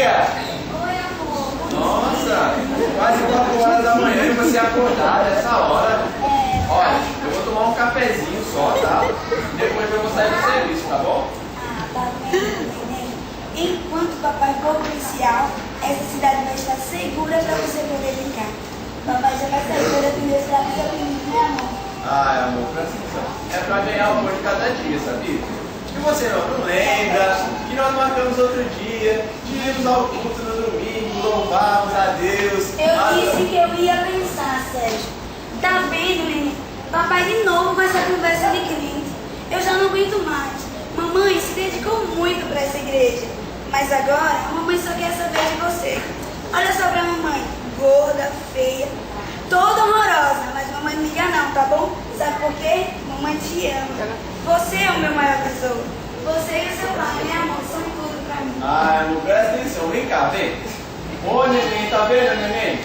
Maria! Oi, amor. Nossa, quase 4 horas da manhã e você acordar nessa hora. Olha, eu vou tomar um cafezinho só, tá? Depois eu vou sair do serviço, tá bom? Tá bem, neném. Enquanto papai for policial, essa cidade vai estar segura para você poder brincar. Papai já vai sair para atender os trabalhos da menina, né, amor? Ai, amor, presta atenção. É pra ganhar o pão de cada dia, sabia? Que você não lembra, que nós marcamos outro dia, de irmos ao culto no domingo, louvarmos a Deus. Eu disse que eu ia pensar, Sérgio. Tá vendo, neném? Papai de novo com essa conversa de crente. Eu já não aguento mais. Mamãe se dedicou muito para essa igreja. Mas agora, a mamãe só quer saber de você. Olha só pra mamãe. Gorda, feia, toda horrorosa. Mas mamãe não liga não, tá bom? Sabe por quê? Mamãe te ama. Você é o meu maior tesouro. Você e o seu pai, né, amor? São tudo pra mim. Ai, amor, presta atenção. Vem cá, vem. Ô, neném, tá vendo, neném?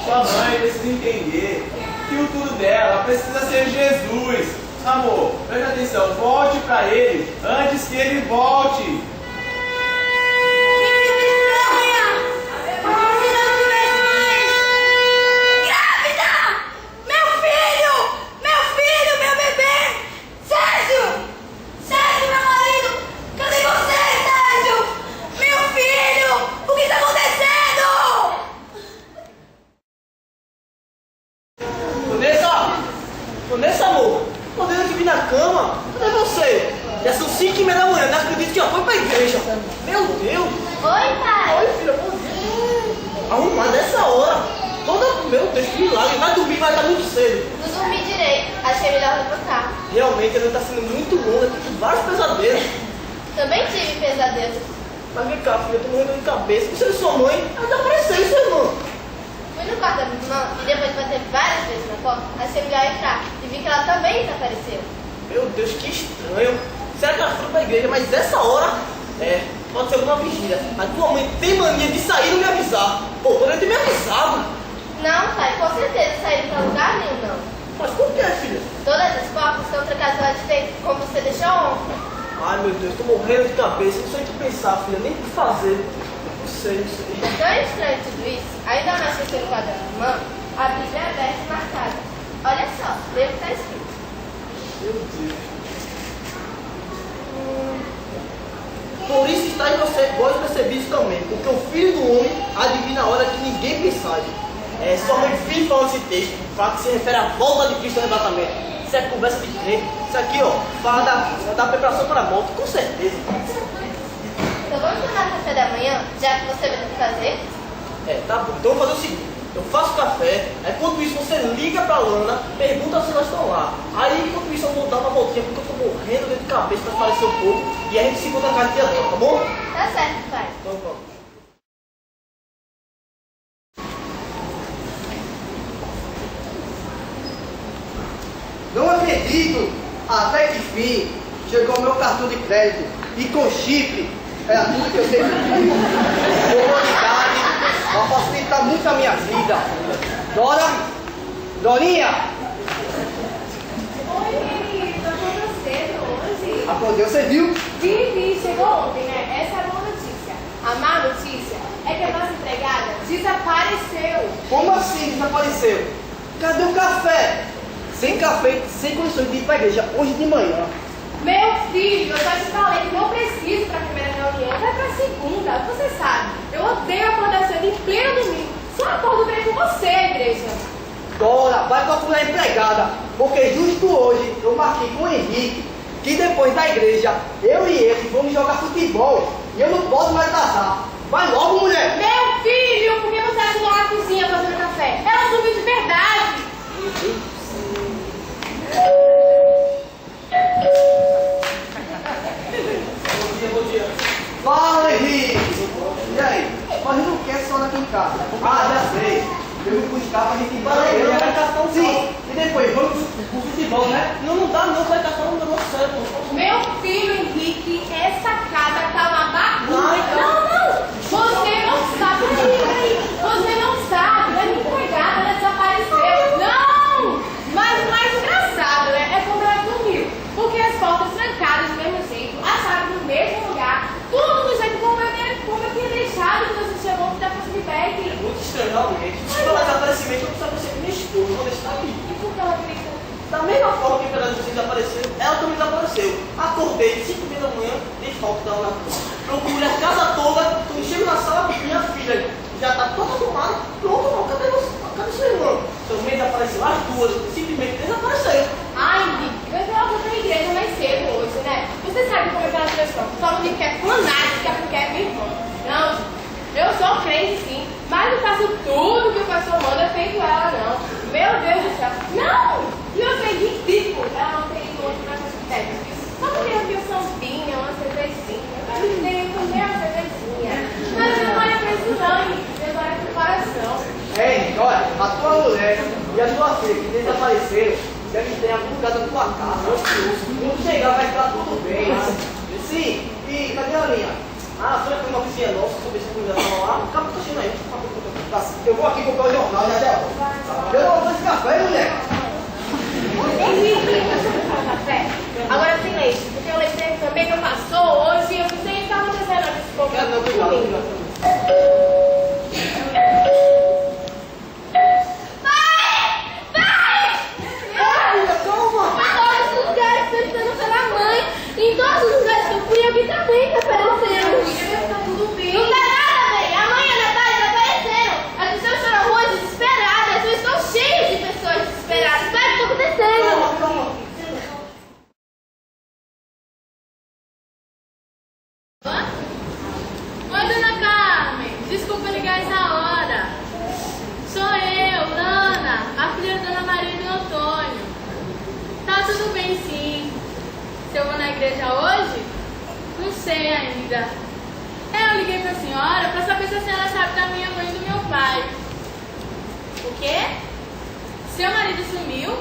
Sua mãe precisa entender que o tudo dela precisa ser Jesus. Amor, presta atenção. Volte pra ele antes que ele volte. Vanessa, amor, podendo aqui vir na cama? Cadê você? Já são 5h30 da manhã, não acredito que já foi pra igreja. Meu Deus! Oi, pai. Oi, filha, bom dia. Arrumar dessa hora. Meu Deus, que milagre. Vai dormir, vai estar muito cedo. Não dormi direito. Achei melhor levantar. Realmente, ele está sendo muito longa. Tive vários pesadelos. Também tive pesadelos. Mas vem cá, filha, eu tô morrendo de cabeça. Você é sua mãe? Ela desapareceu, seu irmão. Fui no quarto da minha irmã e depois de bater várias vezes na porta, achei melhor entrar e vi que ela também desapareceu. Meu Deus, que estranho. Será que ela foi pra igreja? Mas essa hora, pode ser alguma vigília. Mas tua mãe tem mania de sair e não me avisar. Pô, poderia ter me avisado. Não, pai, com certeza saíram pra lugar nenhum, não. Mas por que, filha? Todas as portas estão trancadas lá de dentro, como você deixou ontem. Ai, meu Deus, tô morrendo de cabeça. Não sei o que pensar, filha, nem o que fazer. Não sei. Tão estranho tudo isso, ainda mais que eu no quarto da minha irmã, a Bíblia é aberta e marcada. Olha só, lê o que está escrito. Meu Deus. Por isso está em vós percebidos também, porque o Filho do Homem adivina a hora que ninguém pensava. Só meu filho falando esse texto, fala que se refere à volta de Cristo no arrebatamento. Isso é conversa de crente. Isso aqui, ó, fala da preparação para a morte, com certeza. Então vamos tomar café da manhã, já que você vai ter que fazer? Tá bom. Então vamos fazer o seguinte. Eu faço café, aí enquanto isso você liga pra Lana, pergunta se elas estão lá. Aí enquanto isso eu vou dar uma voltinha, porque eu tô morrendo de cabeça pra parecer um pouco. E a gente se encontra na casa de dela, tá bom? Tá certo, pai. Então vamos. Não acredito! Até que fim chegou meu cartão de crédito e com chip era tudo que eu sempre quis. Comodidade vai facilitar muito a minha vida. Dora? Dorinha? Oi, querido, acordou cedo hoje? Acordei, você viu? Vi, chegou ontem, né? Essa é a boa notícia. A má notícia é que a nossa empregada desapareceu. Como assim desapareceu? Cadê o café? Sem café, sem condições de ir para a igreja hoje de manhã. Meu filho, eu já te falei que não preciso para a primeira reunião, vai para a segunda. Você sabe, eu odeio acordar cedo em pleno domingo. Só acordo bem com você, igreja. Dora, vai procurar empregada, porque justo hoje eu marquei com o Henrique que depois da igreja eu e ele vamos jogar futebol e eu não posso mais atrasar. Vai logo, mulher! Meu filho, por que você ajudou na cozinha fazendo café? Ela sumiu de verdade. Bom dia. Fala, Henrique! E aí? Mas eu não quero só aqui em casa. Ah, já sei. Eu vou buscar pra gente ir para a igreja. Vai caçar um Sim, e depois vamos pro futebol, né? Não dá não, vai caçar um negócio certo. Meu filho Henrique, essa casa tá uma bagunça. Ai, Não, você não sabe. Peraí, você não sabe. A minha empregada ela desapareceu. Não! Mas o mais engraçado, né, é como ela dormiu. Porque as portas trancadas do mesmo jeito, a chave no mesmo lugar, tudo do jeito como eu queria deixar. pessoal, falam que quer fanática porque é minha irmã. Não, eu sou crente sim, mas não faço tudo que o pastor manda feito ela, não. Meu Deus do céu. Não! E eu sei ridículo ela não tem ido hoje para essa técnica. Só porque eu vi o sambinha, uma cervejinha. Eu tenho também uma cervejinha. Mas eu não olho pra isso não, eu olho pro coração. Ei, olha, a tua mulher e a tua filha que desapareceram devem ter em algum lugar da tua casa. Quando chegar vai estar tudo bem. Sim, e cadê a minha? Ah, foi uma coisinha nossa sobre essa comunicação lá. Acaba puxando aí. Eu vou aqui comprar o jornal, já já. Eu não vou esse café, mulher. Agora tem leite, porque o leite também que passou hoje, eu não sei o que está acontecendo nesse programa. Não, obrigado. Em todos os lugares que eu fui, alguém também tá aparecendo. Tá tudo bem. Não dá nada, bem. A mãe e a Natália desapareceram. As pessoas estão na rua desesperadas. Eu estou cheia de pessoas desesperadas. Sabe o que está acontecendo? Calma. Oi, dona Carmen. Desculpa ligar essa hora. Sou eu, Lana, a filha da Dona Maria e do Antônio. Tá tudo bem, sim. Se eu vou na igreja hoje? Não sei ainda. Eu liguei pra senhora pra saber se a senhora sabe da minha mãe e do meu pai. O quê? Seu marido sumiu?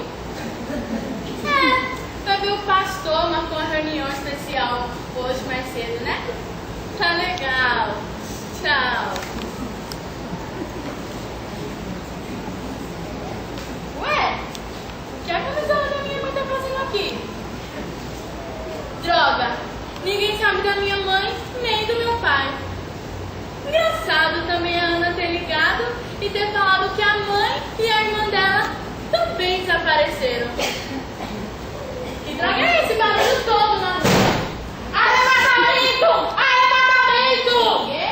Eu vi o pastor marcou uma reunião especial hoje mais cedo, né? Tá legal. Tchau. Ué? O que a camisola da minha mãe tá fazendo aqui? Droga! Ninguém sabe da minha mãe nem do meu pai. Engraçado também a Ana ter ligado e ter falado que a mãe e a irmã dela também desapareceram. Que droga é esse barulho todo na rua? Arrebatamento! Arrebatamento! Quê?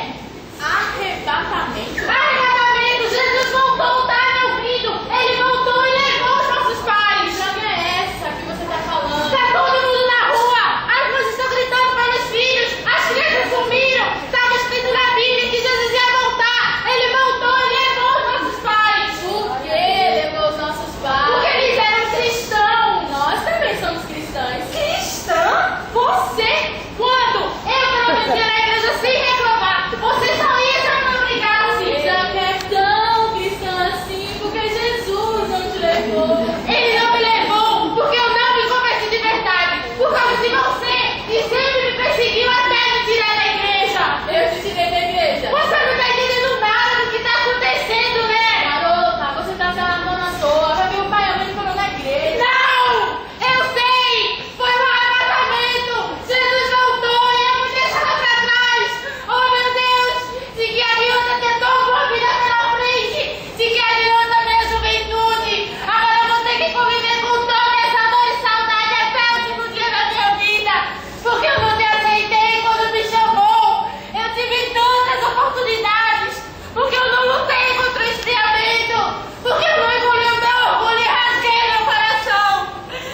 Arrebatamento? Arrebatamento! Jesus voltou, tá me ouvindo? Ele voltou e levou os nossos pais! Que droga é essa que você tá falando? Tá todo mundo na rua! As mães estão gritando pelos filhos! As crianças sumiram! Estava escrito na Bíblia que Jesus ia voltar! Ele voltou e levou os nossos pais! Por que levou os nossos pais? Porque eles eram cristãos! Nós também somos cristãos! Cristã? Você? Quando? Eu permanecia na igreja sem reclamar! Você só ia se eu não obrigava! Você é tão cristã assim porque Jesus não te levou! Ele não me levou porque eu não me converti de verdade! Por causa de você! E sempre me perseguiu até me tirar da igreja! Eu te tirei da igreja! Você não tá entendendo nada do que tá acontecendo, né? Garota, você tá se alarmando à toa! Já viu o pai e a mãe falando na igreja! Não! Eu sei! Foi um arrebatamento! Jesus voltou e eu me deixava pra trás! Oh meu Deus! De que adianta ter tão boa vida pela frente? De que adianta minha juventude? Agora eu vou ter que conviver com toda essa dor e saudade até o último dia da minha vida! Porque eu não te aceitei quando me chamou! Eu tive tantas oportunidades! Porque eu não lutei contra o esfriamento! Porque eu não engoli o meu orgulho e rasguei meu coração!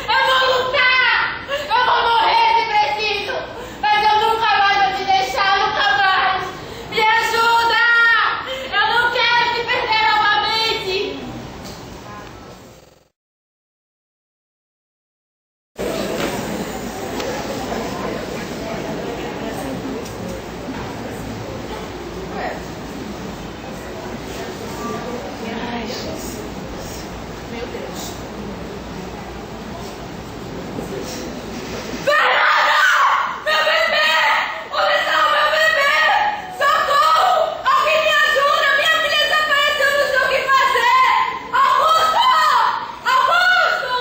Eu vou lutar! Eu vou morrer se preciso! Mas eu nunca mais vou te deixar, nunca mais! Me ajuda! Eu não quero te perder novamente! Ai, Jesus. Meu Deus. Fernanda! Meu bebê! Onde está o meu bebê? Socorro! Alguém me ajuda! Minha filha desapareceu, não sei o que fazer! Augusto! Augusto!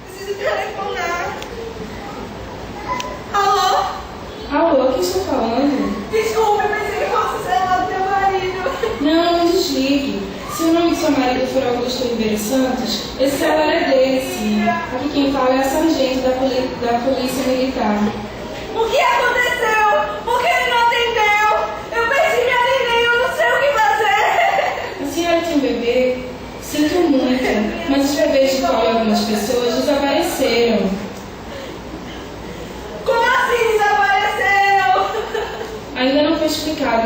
Preciso telefonar. Alô? Alô, quem está falando? Desculpa, eu pensei que fosse o celular do meu marido. Não, não desligue. Se o nome do seu marido for Augusto Ribeiro Santos, esse celular é dele, sim. Aqui quem fala é a sargento da Polícia Militar. O que aconteceu? Por que ele não atendeu? Eu perdi minha neném, eu não sei o que fazer. A senhora tem bebê? Sinto muito, mas os bebês de colo de algumas pessoas desapareceram.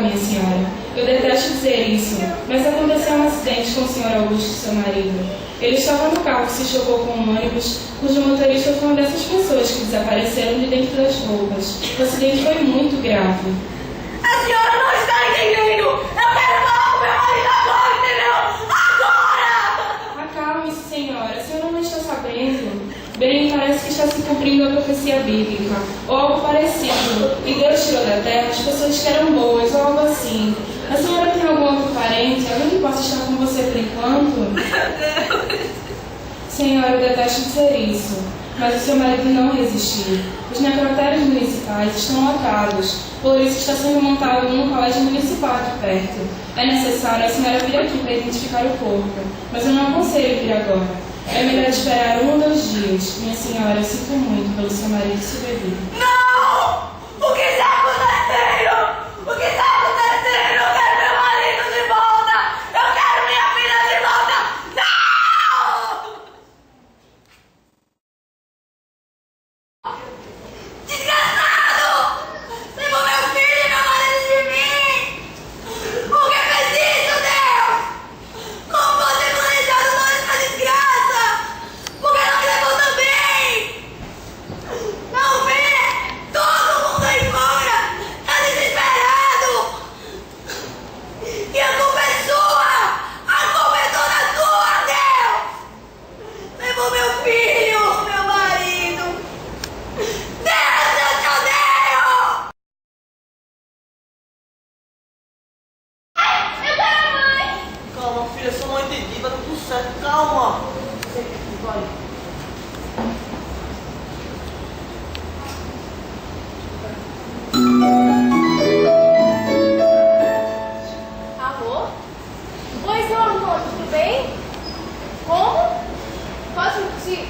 minha senhora. Eu detesto dizer isso, mas aconteceu um acidente com o Sr. Augusto, seu marido. Ele estava no carro que se chocou com um ônibus, cujo motorista foi uma dessas pessoas que desapareceram de dentro das roupas. O acidente foi muito grave. A senhora não está entendendo! Eu quero falar com meu marido agora, entendeu? Agora! Acalme-se, senhora. A senhora não está sabendo? Bem, parece que está se cumprindo a profecia bíblica, ou algo parecido. E Deus tirou da terra as pessoas que eram boas, ou algo assim. A senhora tem algum outro parente? Alguém que possa estar com você por enquanto? Senhora, eu detesto dizer isso, mas o seu marido não resistiu. Os necrotérios municipais estão lotados, por isso está sendo montado um colégio municipal aqui perto. É necessário a senhora vir aqui para identificar o corpo, mas eu não aconselho vir agora. É melhor esperar 1 ou 2 dias. Minha senhora, eu sinto muito pelo seu marido sobreviver. Não! O que está acontecendo? O que está acontecendo? Eu quero meu marido de volta! Eu quero minha filha de volta! Não! Desgraçado! Levou meu filho e meu marido de mim! Por que fez isso, Deus? Como você planejou toda essa desgraça? Por que não me levou também? Não vê! Todo mundo aí fora tá desesperado! E a culpa é sua! A culpa é toda sua, Deus! Levou meu filho, meu marido! Deus, eu te odeio! Eu quero a mãe! Calma, filha, eu só não entendi, vai tudo certo, calma. Vai. Alô? Oi, seu amor, tudo bem? Como? Posso repetir?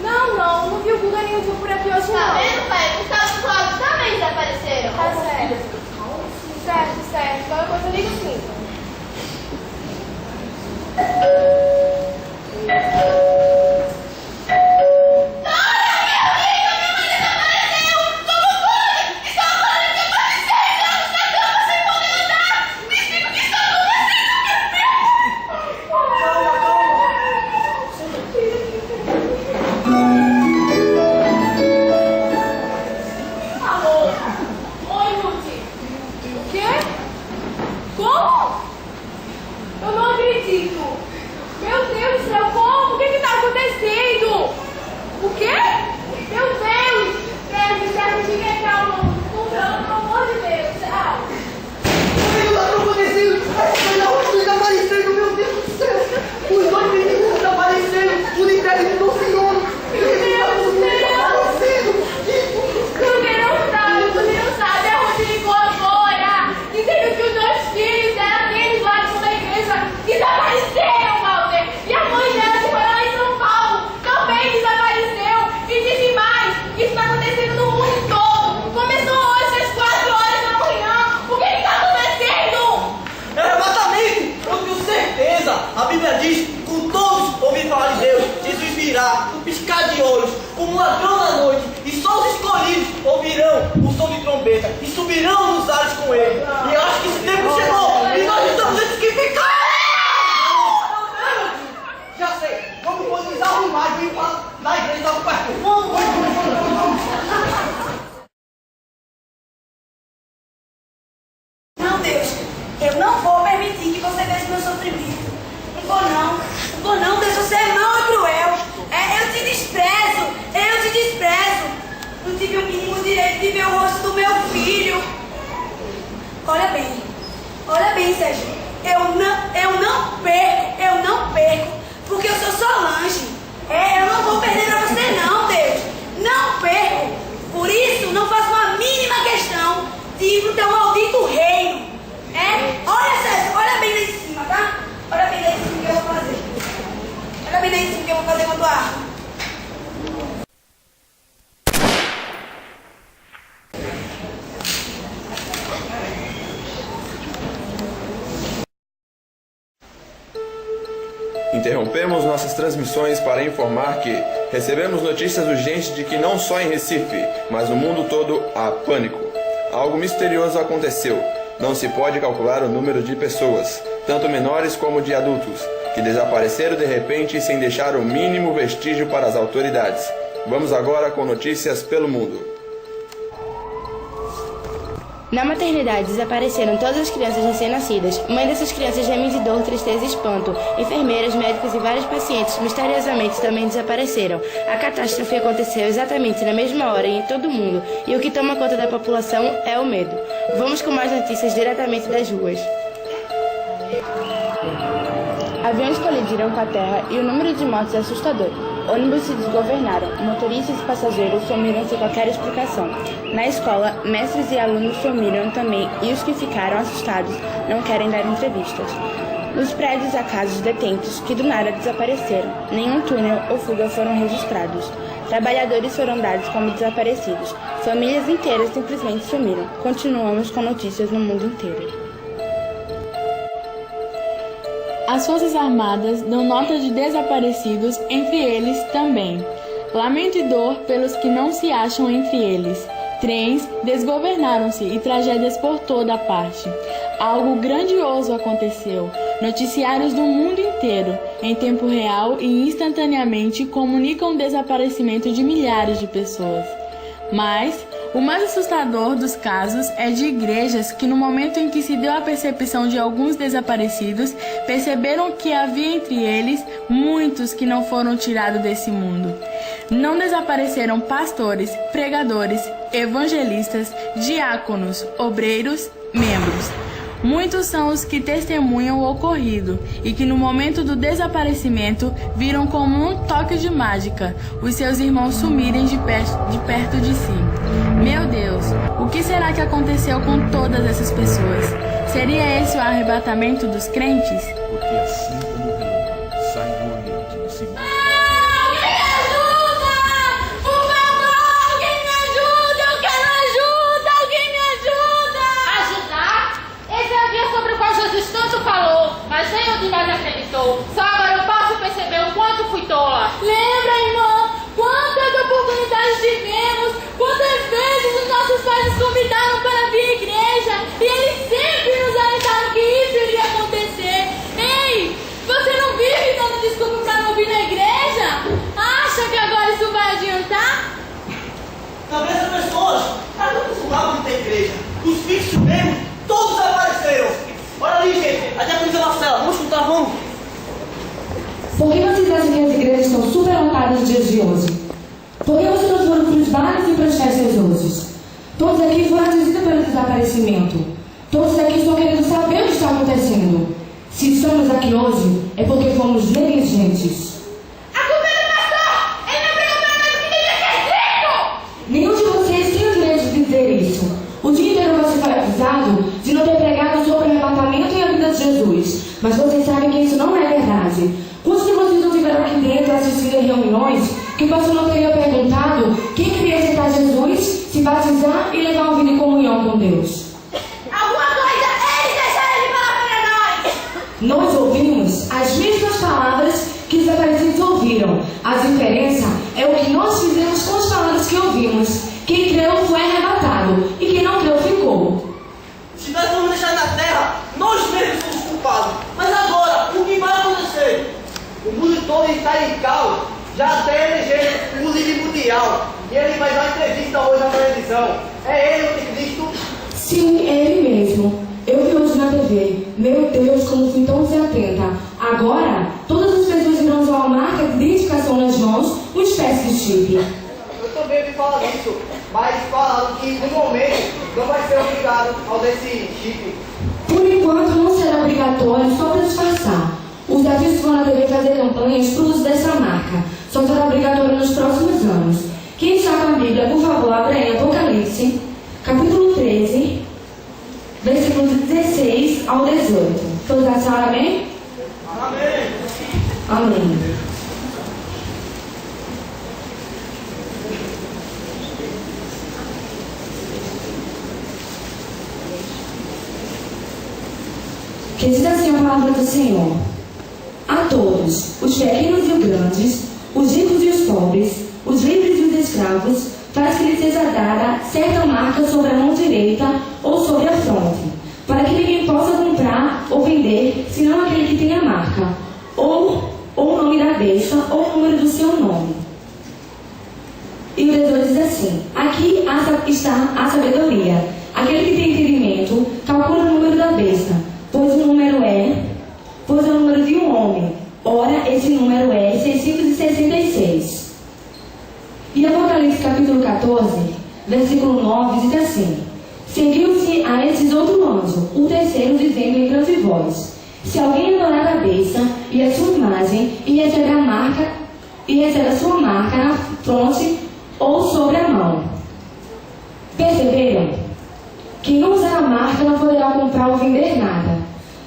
Não vi o Guga nem o Gil por aqui hoje Tá não. vendo, pai? Gustavo e Cláudio também desapareceram. Tá certo. Certo. Qualquer coisa liga sim. Alô? Oi, Ruth. O quê? Como? Eu não acredito. Meu Deus do céu, como? O que está acontecendo? O quê? Meu Deus! Deve ficar calma. Não, pelo amor de Deus. Tchau. O que está acontecendo? Os desapareceram, meu Deus do céu! Os 2 meninos desapareceram! O entregue do Senhor! Meu Deus do céu! Você não sabe. A Ruth ligou agora. Dizendo que os 2 filhos dela, aqueles lá de da igreja, desapareceram, Walter. E a mãe dela, que foi lá em São Paulo, também desapareceu. E disse mais, que isso está acontecendo no mundo todo. Começou hoje às 4 horas da manhã. O que está acontecendo? Exatamente! Eu tenho certeza! A Bíblia diz: com todos ouvir falar de Deus, Jesus virá, no piscar de olhos, como um ladrão da noite, e só os escolhidos ouvirão o som de trombeta e subirão nos ares com ele. E eu acho que esse tempo chegou e nós estamos esses que ficaram! Já sei, vamos organizar um mais, vem na igreja da perto. Vamos. Não, Deus, eu não vou permitir que você veja meu sofrimento. Não vou não, Deus, você é mau e cruel. Eu te desprezo. Não tive o mínimo direito de ver o rosto do meu filho. Olha bem, Sérgio, eu não perco, porque eu sou Solange. Eu não vou perder pra você não, Deus. Não perco. Por isso, não faço a mínima questão de ir pro teu maldito reino. Olha, Sérgio, olha bem lá em cima, tá? Olha bem lá em cima o que eu vou fazer. Olha bem lá em cima o que eu vou fazer com a tua arma. Interrompemos nossas transmissões para informar que recebemos notícias urgentes de que não só em Recife, mas no mundo todo há pânico. Algo misterioso aconteceu. Não se pode calcular o número de pessoas, tanto menores como de adultos, que desapareceram de repente sem deixar o mínimo vestígio para as autoridades. Vamos agora com notícias pelo mundo. Na maternidade desapareceram todas as crianças recém-nascidas. Mãe dessas crianças gemem de dor, tristeza e espanto. Enfermeiras, médicos e vários pacientes misteriosamente também desapareceram. A catástrofe aconteceu exatamente na mesma hora em todo o mundo, e o que toma conta da população é o medo. Vamos com mais notícias diretamente das ruas. Aviões colidiram com a terra e o número de mortes é assustador. Ônibus se desgovernaram, motoristas e passageiros sumiram sem qualquer explicação. Na escola, mestres e alunos sumiram também e os que ficaram assustados não querem dar entrevistas. Nos prédios há casos de detentos que do nada desapareceram. Nenhum túnel ou fuga foram registrados. Trabalhadores foram dados como desaparecidos. Famílias inteiras simplesmente sumiram. Continuamos com notícias no mundo inteiro. As Forças Armadas dão nota de desaparecidos, entre eles também. Lamento e dor pelos que não se acham entre eles. Trens desgovernaram-se e tragédias por toda a parte. Algo grandioso aconteceu. Noticiários do mundo inteiro, em tempo real e instantaneamente, comunicam o desaparecimento de milhares de pessoas. Mas o mais assustador dos casos é de igrejas que, no momento em que se deu a percepção de alguns desaparecidos, perceberam que havia entre eles muitos que não foram tirados desse mundo. Não desapareceram pastores, pregadores, evangelistas, diáconos, obreiros, membros. Muitos são os que testemunham o ocorrido e que no momento do desaparecimento viram como um toque de mágica os seus irmãos sumirem de perto de si. Meu Deus, o que será que aconteceu com todas essas pessoas? Seria esse o arrebatamento dos crentes? Porque assim como o relâmpago sai do Oriente e se mostra... Tanto falou, mas nenhum de nós acreditou. Só agora eu posso perceber o quanto fui tola. Lembra, irmã? Quantas oportunidades tivemos? Quantas vezes os nossos pais nos convidaram para vir à igreja e eles sempre nos avisaram que isso iria acontecer. Ei, você não vive dando desculpa para não vir na igreja? Acha que agora isso vai adiantar? Talvez as pessoas já não acostumavam de ter igreja. Os filhos mesmo, todos apareceram. Olha ali, gente, até a polícia Marcela, vamos juntar, vamos. Por que vocês acham que as igrejas estão super lotadas nos dias de hoje? Por que vocês não foram para os bares e para as festas hoje? Todos aqui foram atingidos pelo desaparecimento. Todos aqui estão querendo saber o que está acontecendo. Se estamos aqui hoje, é porque fomos negligentes. A culpa é do pastor! Ele não pregou para nós o que devia ser dito! Nenhum de vocês tem o direito de dizer isso. O dia inteiro você foi avisado de não ter pregado sobre o arrebatamento e a vida de Jesus. Mas vocês sabem que isso não é verdade. Quantos de vocês não estiveram aqui dentro assistindo em reuniões que o pastor não teria perguntado quem queria aceitar Jesus, se batizar e levar uma vida em comunhão com Deus? Alguma coisa eles deixaram de falar para nós! Nós ouvimos as mesmas palavras que os desaparecidos ouviram. A diferença é o que nós fizemos com as palavras que ouvimos. Quem creu foi arrebatado e quem não creu ficou. Se nós vamos deixar na terra, nós mesmos somos culpados. Mas agora, o que vai acontecer? O mundo todo está em caos. Já até elegeram o líder mundial. E ele vai dar entrevista hoje na televisão. É ele o anticristo? Sim, é ele mesmo. Eu vi hoje na TV. Meu Deus, como fui tão desatenta. Agora, todas as pessoas irão usar uma marca de identificação nas mãos, uma espécie de chip. Eu também ouvi falar disso, mas falaram que no momento não vai ser obrigado ao desse chip. Por enquanto não será obrigatório, só para disfarçar. Os artistas vão na TV fazer campanhas para o uso dessa marca. Só será obrigatório nos próximos anos. Quem está com a Bíblia, por favor, abra em Apocalipse, capítulo 13, versículos 16 ao 18. Todos acharam amém? Amém. Amém. Que diz assim a palavra do Senhor: a todos, os pequenos e os grandes, os ricos e os pobres, os livres e os escravos, faz que lhes seja dada certa marca sobre a mão direita ou sobre a fronte, para para que ninguém possa comprar ou vender, senão aquele que tem a marca, ou o nome da besta, ou o número do seu nome. E o 18 diz assim: aqui está a sabedoria. Aquele que tem entendimento, calcula o número da besta, pois o número é o número de um homem. Ora, esse número é 666. E Apocalipse capítulo 14, versículo 9, diz assim: seguiu-se a esses outro anjo, o terceiro, dizendo em grande voz: se alguém adorar a besta e a sua imagem, e recebe a sua marca na fronte ou sobre a mão. Perceberam? Quem não usar a marca não poderá comprar ou vender nada.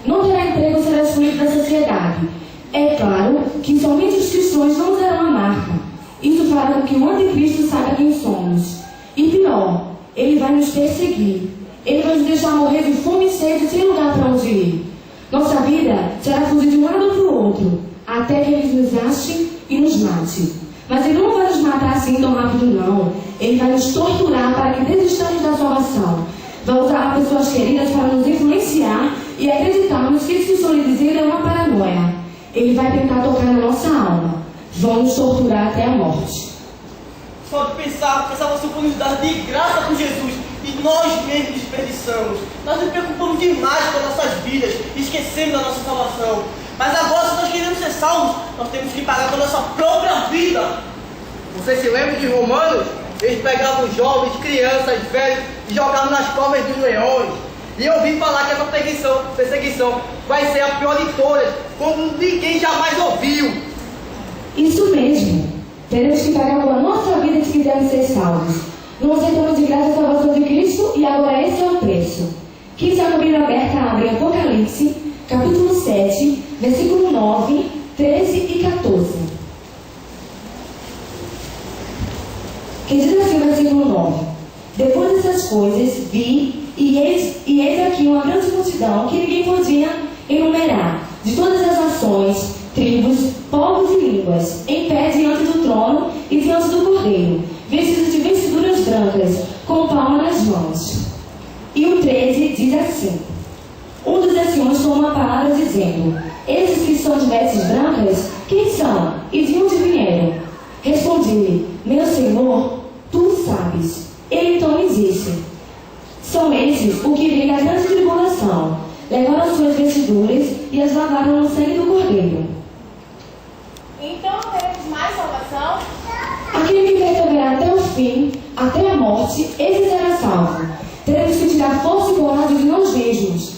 Não terá emprego ou será excluído da sociedade. É claro que somente os cristãos não usarão a marca. Isso fará com que o anticristo saiba quem somos. E pior, ele vai nos perseguir. Ele vai nos deixar morrer de fome e sede sem lugar para onde ir. Nossa vida será fugir de um lado para o outro, até que ele nos ache e nos mate. Mas ele não vai nos matar assim tão rápido, não. Ele vai nos torturar para que desistamos da salvação. Vai usar pessoas queridas para nos influenciar e acreditarmos que isso que estou lhe dizendo é uma paranoia. Ele vai tentar tocar na nossa alma. Vão nos torturar até a morte. Só de pensar que essa nossa oportunidade de graça com Jesus e nós mesmos desperdiçamos. Nós nos preocupamos demais com as nossas vidas e esquecemos da nossa salvação. Mas agora, se nós queremos ser salvos, nós temos que pagar com a nossa própria vida. Você se lembra de Romanos? Eles pegavam jovens, crianças, velhos e jogavam nas covas dos leões. E eu ouvi falar que essa perseguição vai ser a pior de todas, como ninguém jamais ouviu. Isso mesmo. Teremos que pagar com a nossa vida se quisermos ser salvos. Não aceitamos de graça a salvação de Cristo e agora esse é o preço. Quem está com a Bíblia aberta, abre Apocalipse, capítulo 7, versículo 9, 13 e 14. Que diz assim o versículo 9: depois dessas coisas vi, e eis aqui uma grande multidão que ninguém podia enumerar, de todas as nações, tribos, povos e línguas, em pé diante do trono e diante do Cordeiro, vestidos de vestiduras brancas, com palma nas mãos. E o 13 diz assim: um dos anciões tomou uma palavra dizendo: esses que são de vestes brancas, quem são e de onde vieram? Respondi-lhe: meu Senhor, tu sabes. Ele então me disse: são esses o que vem da grande tribulação. Levaram as suas vestiduras e as lavaram no sangue do Cordeiro. Então teremos mais salvação? Aquele que perseverar até o fim, até a morte, esse será salvo. Teremos que tirar força e coragem de nós mesmos.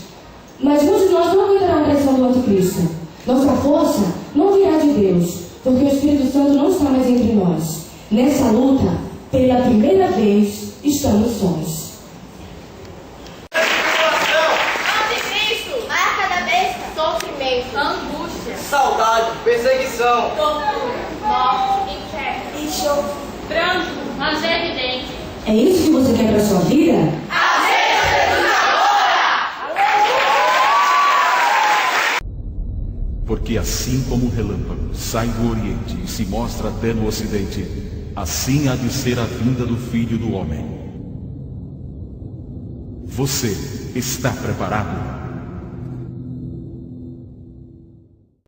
Mas muitos de nós não aguentarão a pressão do anticristo. Nossa força não virá de Deus, porque o Espírito Santo não está mais entre nós. Nessa luta, pela primeira vez, estamos sós. Anticristo, marca da besta, sofrimento, angústia, Saudade, perseguição, tortura, morte, inferno, enxofre, pranto, ranger de dente. É isso que você quer para sua vida? Porque assim como o relâmpago sai do Oriente e se mostra até no Ocidente, assim há de ser a vinda do Filho do Homem. Você está preparado?